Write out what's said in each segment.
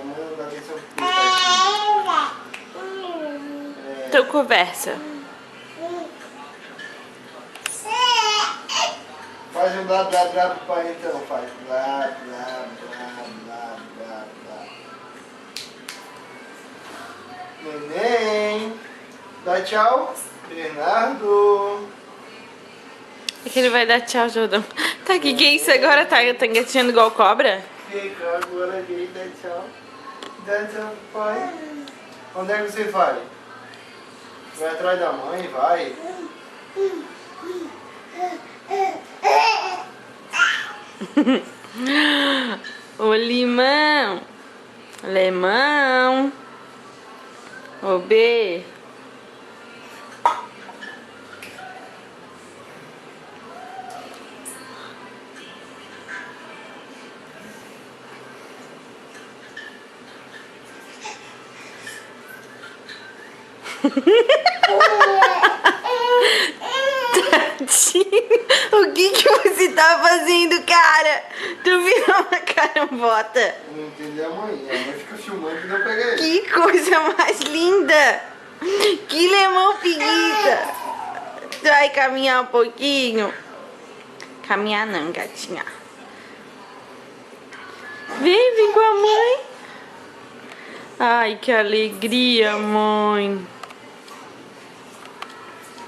mãe não dá atenção porque tá aqui. Então conversa. Faz um blá blá blá pro pai então, faz blá blá blá blá blá blá. Neném, dá tchau, Bernardo. É que ele vai dar tchau, Jordão. Tá, que é isso agora? Tá engatinhando igual cobra? Fica agora ali, dá tchau. Dá tchau pro pai. Onde é que você vai? Vai atrás da mãe, vai. Ô limão. Limão. Ô B. Tadinho. O que você tá fazendo, cara? Tu virou uma carambota. Eu não entendi a mãe. A mãe fica filmando que não pega ele. Que coisa mais linda. Que limão preguiça. Tu vai caminhar um pouquinho? Caminhar não, gatinha. Vem com a mãe. Ai, que alegria, mãe.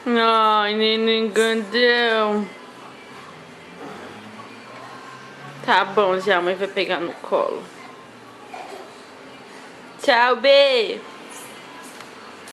Ai, neném grandão. Tá bom, já a mãe vai pegar no colo. Tchau, B.